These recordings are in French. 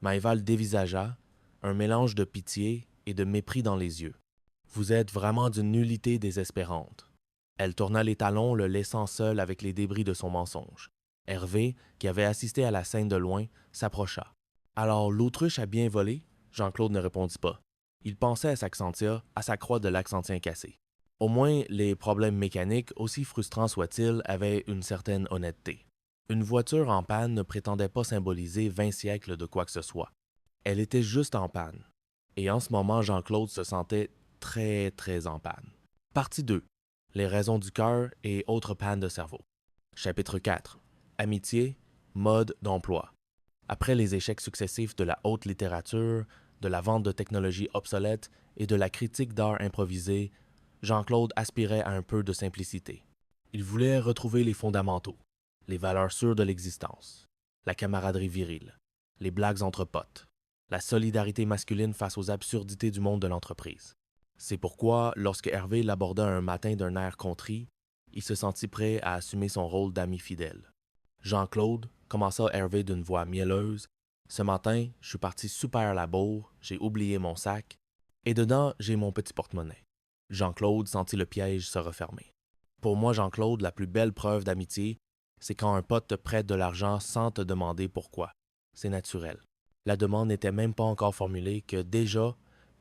Maëva le dévisagea, un mélange de pitié et de mépris dans les yeux. Vous êtes vraiment d'une nullité désespérante. Elle tourna les talons, le laissant seul avec les débris de son mensonge. Hervé, qui avait assisté à la scène de loin, s'approcha. Alors, l'autruche a bien volé? Jean-Claude ne répondit pas. Il pensait à Saxantia, à sa croix de l'Axantien cassée. Au moins, les problèmes mécaniques, aussi frustrants soient-ils, avaient une certaine honnêteté. Une voiture en panne ne prétendait pas symboliser 20 siècles de quoi que ce soit. Elle était juste en panne. Et en ce moment, Jean-Claude se sentait très en panne. Partie 2. Les raisons du cœur et autres pannes de cerveau. Chapitre 4. Amitié, mode d'emploi. Après les échecs successifs de la haute littérature, de la vente de technologies obsolètes et de la critique d'art improvisé, Jean-Claude aspirait à un peu de simplicité. Il voulait retrouver les fondamentaux, les valeurs sûres de l'existence, la camaraderie virile, les blagues entre potes, la solidarité masculine face aux absurdités du monde de l'entreprise. C'est pourquoi, lorsque Hervé l'aborda un matin d'un air contrit, il se sentit prêt à assumer son rôle d'ami fidèle. Jean-Claude, commença Hervé d'une voix mielleuse, ce matin, je suis parti super à la bourre, j'ai oublié mon sac, et dedans, j'ai mon petit porte-monnaie. Jean-Claude sentit le piège se refermer. Pour moi, Jean-Claude, la plus belle preuve d'amitié, c'est quand un pote te prête de l'argent sans te demander pourquoi. C'est naturel. La demande n'était même pas encore formulée que déjà,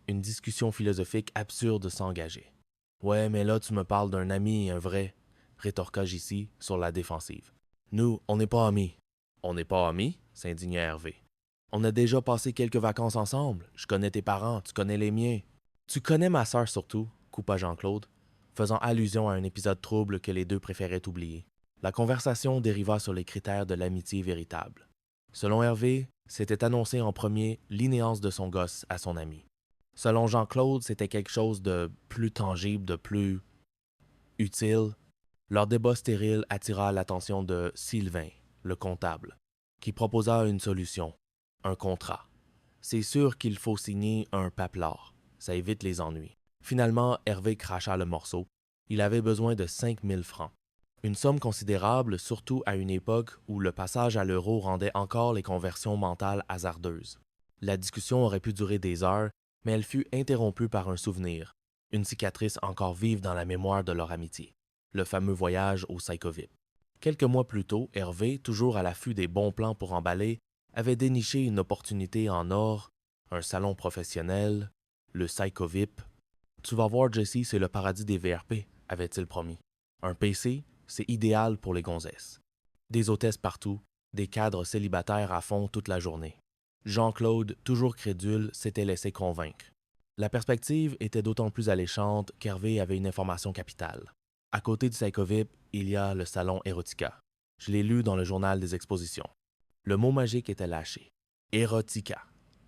une discussion philosophique absurde s'engageait. Ouais, mais là, tu me parles d'un ami, un vrai, rétorqua JC sur la défensive. Nous, on n'est pas amis. On n'est pas amis? S'indigna Hervé. On a déjà passé quelques vacances ensemble. Je connais tes parents, tu connais les miens. Tu connais ma sœur surtout, coupa Jean-Claude, faisant allusion à un épisode trouble que les deux préféraient oublier. La conversation dériva sur les critères de l'amitié véritable. Selon Hervé, c'était annoncé en premier l'inéance de son gosse à son ami. Selon Jean-Claude, c'était quelque chose de plus tangible, de plus utile. Leur débat stérile attira l'attention de Sylvain, le comptable, qui proposa une solution, un contrat. C'est sûr qu'il faut signer un paplard, ça évite les ennuis. Finalement, Hervé cracha le morceau. Il avait besoin de 5000 francs. Une somme considérable, surtout à une époque où le passage à l'euro rendait encore les conversions mentales hasardeuses. La discussion aurait pu durer des heures, mais elle fut interrompue par un souvenir, une cicatrice encore vive dans la mémoire de leur amitié, le fameux voyage au Psychovip. Quelques mois plus tôt, Hervé, toujours à l'affût des bons plans pour emballer, avait déniché une opportunité en or, un salon professionnel, le Psychovip. Tu vas voir, Jesse, c'est le paradis des VRP, avait-il promis. Un PC, c'est idéal pour les gonzesses. Des hôtesses partout, des cadres célibataires à fond toute la journée. Jean-Claude, toujours crédule, s'était laissé convaincre. La perspective était d'autant plus alléchante qu'Hervé avait une information capitale. À côté du Psychovip, il y a le salon Erotica. Je l'ai lu dans le journal des expositions. Le mot magique était lâché. Erotica.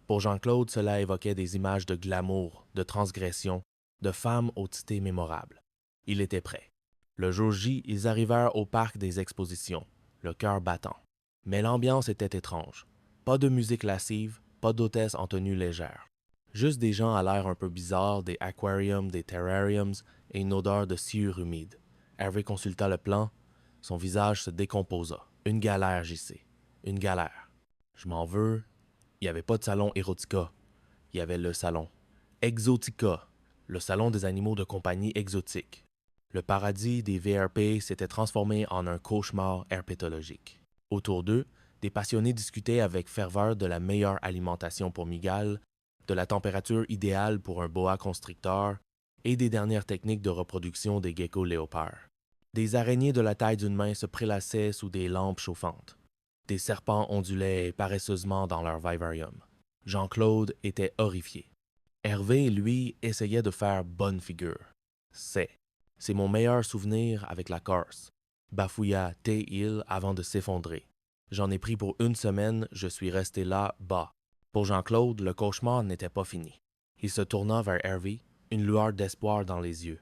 Pour Jean-Claude, cela évoquait des images de glamour, de transgression, de femmes aux tités mémorables. Il était prêt. Le jour J, ils arrivèrent au parc des expositions, le cœur battant. Mais l'ambiance était étrange. Pas de musique lascive, pas d'hôtesse en tenue légère. Juste des gens à l'air un peu bizarre, des aquariums, des terrariums et une odeur de sciure humide. Hervé consulta le plan. Son visage se décomposa. Une galère, JC. Une galère. Je m'en veux. Il n'y avait pas de salon Erotica. Il y avait le salon Exotica, le salon des animaux de compagnie exotiques. Le paradis des VRP s'était transformé en un cauchemar herpétologique. Autour d'eux, des passionnés discutaient avec ferveur de la meilleure alimentation pour migales, de la température idéale pour un boa constrictor et des dernières techniques de reproduction des geckos léopards. Des araignées de la taille d'une main se prélassaient sous des lampes chauffantes. Des serpents ondulaient paresseusement dans leur vivarium. Jean-Claude était horrifié. Hervé, lui, essayait de faire bonne figure. C'est mon meilleur souvenir avec la Corse, bafouilla T-Hill avant de s'effondrer. J'en ai pris pour une semaine, je suis resté là, bas. Pour Jean-Claude, le cauchemar n'était pas fini. Il se tourna vers Hervé, une lueur d'espoir dans les yeux.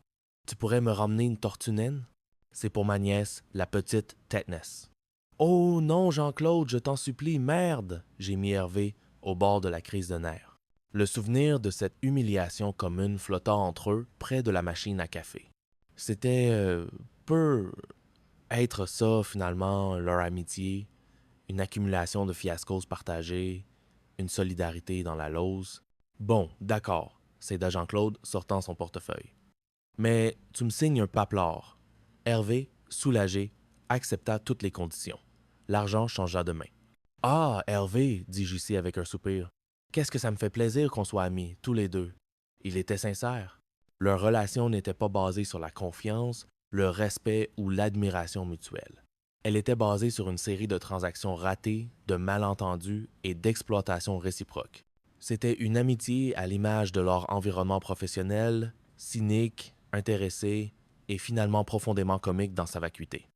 Tu pourrais me ramener une tortue naine? C'est pour ma nièce, la petite Tetness. Oh non, Jean-Claude, je t'en supplie, merde! Gémit Hervé, au bord de la crise de nerfs. Le souvenir de cette humiliation commune flotta entre eux près de la machine à café. C'était peu être ça, finalement, leur amitié, une accumulation de fiascos partagés, une solidarité dans la lose. Bon, d'accord, c'est Jean-Claude sortant son portefeuille. Mais tu me signes un paplard. Hervé, soulagé, accepta toutes les conditions. L'argent changea de main. Ah, Hervé, dit JC avec un soupir. Qu'est-ce que ça me fait plaisir qu'on soit amis, tous les deux. Il était sincère. Leur relation n'était pas basée sur la confiance, le respect ou l'admiration mutuelle. Elle était basée sur une série de transactions ratées, de malentendus et d'exploitation réciproque. C'était une amitié à l'image de leur environnement professionnel, cynique, intéressé et finalement profondément comique dans sa vacuité.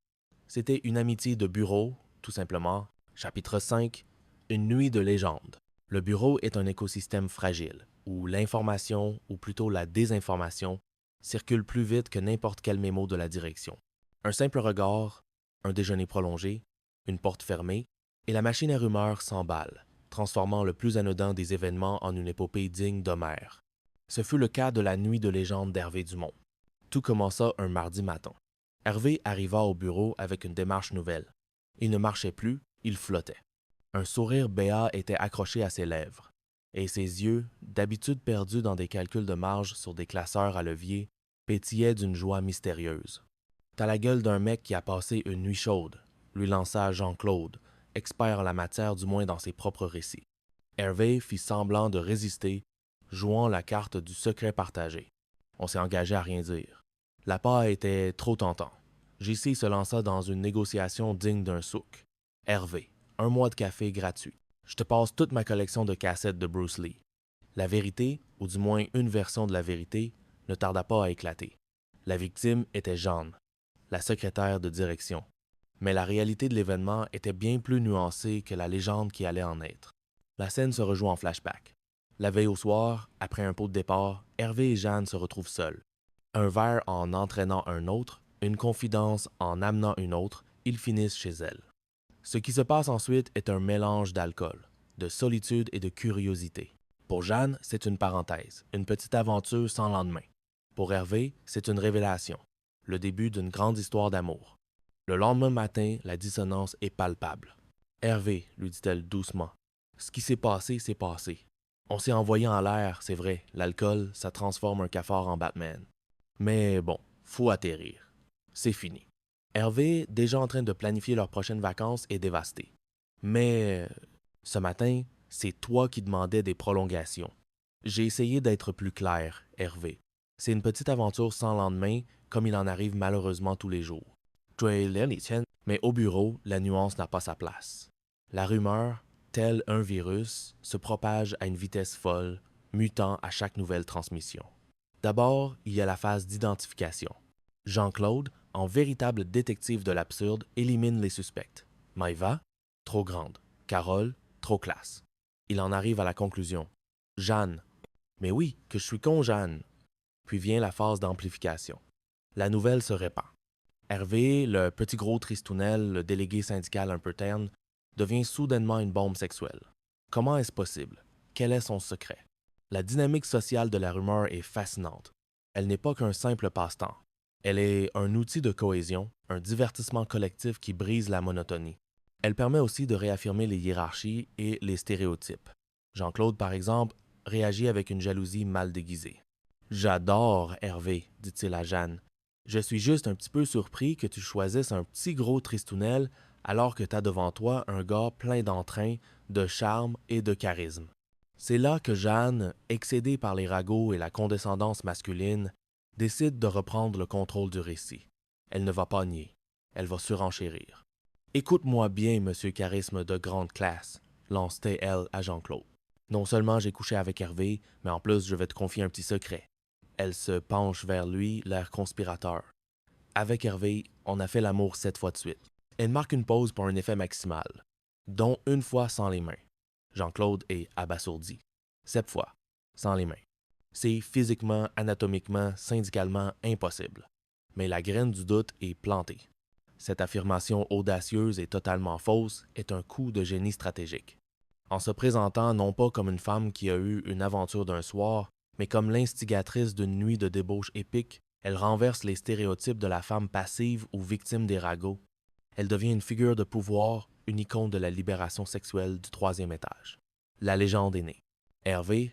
C'était une amitié de bureau, tout simplement. Chapitre 5. Une nuit de légende. Le bureau est un écosystème fragile, où l'information, ou plutôt la désinformation, circule plus vite que n'importe quel mémo de la direction. Un simple regard, un déjeuner prolongé, une porte fermée, et la machine à rumeurs s'emballe, transformant le plus anodin des événements en une épopée digne d'Homère. Ce fut le cas de la nuit de légende d'Hervé Dumont. Tout commença un mardi matin. Hervé arriva au bureau avec une démarche nouvelle. Il ne marchait plus, il flottait. Un sourire béat était accroché à ses lèvres, et ses yeux, d'habitude perdus dans des calculs de marge sur des classeurs à levier, pétillaient d'une joie mystérieuse. « T'as la gueule d'un mec qui a passé une nuit chaude », lui lança Jean-Claude, expert en la matière du moins dans ses propres récits. Hervé fit semblant de résister, jouant la carte du secret partagé. On s'est engagé à rien dire. L'appât était trop tentant. JC se lança dans une négociation digne d'un souk. Hervé, 1 mois de café gratuit. Je te passe toute ma collection de cassettes de Bruce Lee. La vérité, ou du moins une version de la vérité, ne tarda pas à éclater. La victime était Jeanne, la secrétaire de direction. Mais la réalité de l'événement était bien plus nuancée que la légende qui allait en être. La scène se rejoue en flashback. La veille au soir, après un pot de départ, Hervé et Jeanne se retrouvent seuls. Un verre en entraînant un autre, une confidence en amenant une autre, ils finissent chez elle. Ce qui se passe ensuite est un mélange d'alcool, de solitude et de curiosité. Pour Jeanne, c'est une parenthèse, une petite aventure sans lendemain. Pour Hervé, c'est une révélation, le début d'une grande histoire d'amour. Le lendemain matin, la dissonance est palpable. « Hervé, lui dit-elle doucement, ce qui s'est passé, c'est passé. On s'est envoyé en l'air, c'est vrai, l'alcool, ça transforme un cafard en Batman. Mais bon, faut atterrir. C'est fini. » Hervé, déjà en train de planifier leurs prochaines vacances, est dévasté. Mais ce matin, c'est toi qui demandais des prolongations. J'ai essayé d'être plus clair, Hervé. C'est une petite aventure sans lendemain, comme il en arrive malheureusement tous les jours. Mais au bureau, la nuance n'a pas sa place. La rumeur, tel un virus, se propage à une vitesse folle, mutant à chaque nouvelle transmission. D'abord, il y a la phase d'identification. Jean-Claude, en véritable détective de l'absurde, élimine les suspects. Maïva, trop grande. Carole, trop classe. Il en arrive à la conclusion. Jeanne. Mais oui, que je suis con, Jeanne. Puis vient la phase d'amplification. La nouvelle se répand. Hervé, le petit gros tristounel, le délégué syndical un peu terne, devient soudainement une bombe sexuelle. Comment est-ce possible? Quel est son secret? La dynamique sociale de la rumeur est fascinante. Elle n'est pas qu'un simple passe-temps. Elle est un outil de cohésion, un divertissement collectif qui brise la monotonie. Elle permet aussi de réaffirmer les hiérarchies et les stéréotypes. Jean-Claude, par exemple, réagit avec une jalousie mal déguisée. « J'adore Hervé, dit-il à Jeanne. Je suis juste un petit peu surpris que tu choisisses un petit gros tristounel alors que tu as devant toi un gars plein d'entrain, de charme et de charisme. » C'est là que Jeanne, excédée par les ragots et la condescendance masculine, décide de reprendre le contrôle du récit. Elle ne va pas nier, elle va surenchérir. « Écoute-moi bien, monsieur charisme de grande classe, lance-t-elle à Jean-Claude. Non seulement j'ai couché avec Hervé, mais en plus je vais te confier un petit secret. » Elle se penche vers lui, l'air conspirateur. « Avec Hervé, on a fait l'amour 7 fois de suite. » Elle marque une pause pour un effet maximal, dont une fois sans les mains. Jean-Claude est abasourdi. 7 fois, sans les mains. C'est physiquement, anatomiquement, syndicalement impossible. Mais la graine du doute est plantée. Cette affirmation audacieuse et totalement fausse est un coup de génie stratégique. En se présentant non pas comme une femme qui a eu une aventure d'un soir, mais comme l'instigatrice d'une nuit de débauche épique, elle renverse les stéréotypes de la femme passive ou victime des ragots. Elle devient une figure de pouvoir, une icône de la libération sexuelle du 3e étage. La légende est née. Hervé,